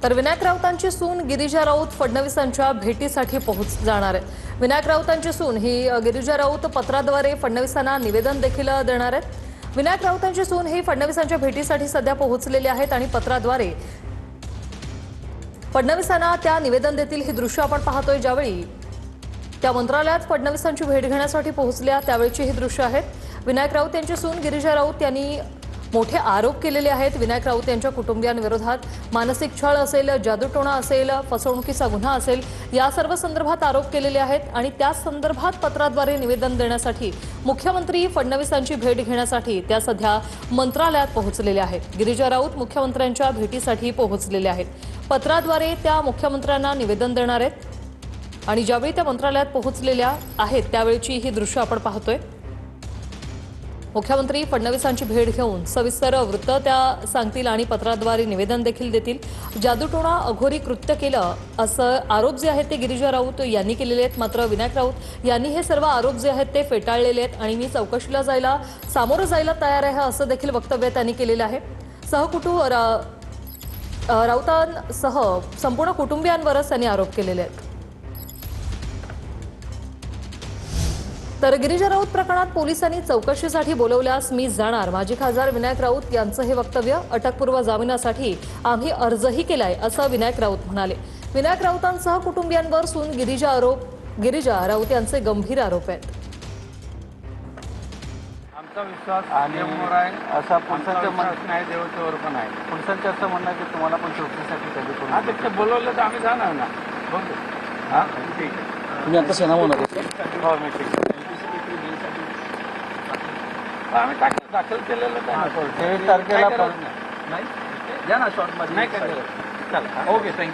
तर विनायक राऊतांची सून गिरिजा राऊत फडणवीसांच्या भेटीसाठी जाणार आहेत। विनायक राऊतांची सून ही गिरिजा राऊत पत्राद्वारे फडणवीसांना निवेदन देखील देणार आहेत। विनायक राऊतांची सून ही फडणवीसांच्या भेटीसाठी सध्या पोहोचलेली आहेत आणि पत्राद्वारे फडणवीसांना त्या निवेदन देतील। ही दृश्य आपण पाहतोय, ज्यावेळी त्या मंत्रालयात फडणवीसांची भेट घेण्यासाठी पोहोचल्या त्यावेळची ही दृश्य आहेत। विनायक राऊत यांची सून गिरिजा राऊत यांनी मोठे आरोप केलेले आहेत। विनायक राऊत यांच्या कुटुंबियांविरोधात मानसिक छळ असेल, जादूटोणा असेल, फसवणुकीचा गुन्हा असेल, या सर्व संदर्भात आरोप केलेले आहेत आणि त्या संदर्भात पत्राद्वारे निवेदन देण्यासाठी मुख्यमंत्री फडणवीसांची भेट घेण्यासाठी त्या सध्या मंत्रालयात पोहोचलेल्या आहेत। गिरिजा राऊत मुख्यमंत्र्यांच्या भेटीसाठी पोहोचलेल्या आहेत। पत्राद्वारे त्या मुख्यमंत्र्यांना निवेदन देणार आहेत आणि ज्यावेळी त्या मंत्रालयात पोहोचलेल्या आहेत त्यावेळची ही दृश्य आपण पाहतोय। मुख्यमंत्री फडणवीसांची भेट घेऊन सविस्तर वृत्त त्या सांगतील आणि पत्राद्वारे निवेदन देखील देतील। जादूटोणा अघोरी कृत्य केलं असं आरोप जे आहेत ते गिरिजा राऊत यांनी केलेले आहेत। मात्र विनायक राऊत यांनी हे सर्व आरोप जे आहेत ते फेटाळलेले आहेत आणि मी चौकशीला सामोरं जायला तयार आहे असं देखील वक्तव्य त्यांनी केलेलं आहे। राऊतांसह संपूर्ण कुटुंबियांवरच त्यांनी आरोप केलेले आहेत। तर गिरिजा राऊत प्रकरणात पोलिसांनी चौकशीसाठी बोलवल्यास मी जाणार। माजी खासदार विनायक राऊत यांचं हे वक्तव्य। अटकपूर्व जामिनासाठी आम्ही अर्जही केलाय असं विनायक राऊत म्हणाले। विनायक राऊतांसह कुटुंबियांवर सून गिरिजा राऊत यांचे गंभीर आरोप आहेत। आमचा विश्वास आलेवर आहे असा पोलिसांचं म्हणणं नाही, देवतेवर पण आहे। पोलिसांचं असं म्हणणं की तुम्हाला पण चौकशीसाठी कधी अध्यक्ष बोलवलं तर आम्ही जाणार ना। बघू हां ठीक आहे। तुम्ही आता सेना होणार हो मी ठीक आहे। आम्ही दाखल केलेलं आहे। 23 तारखेला नाही या ना शॉर्टमध्ये नाही केलेलं। चला ओके थँक्यू।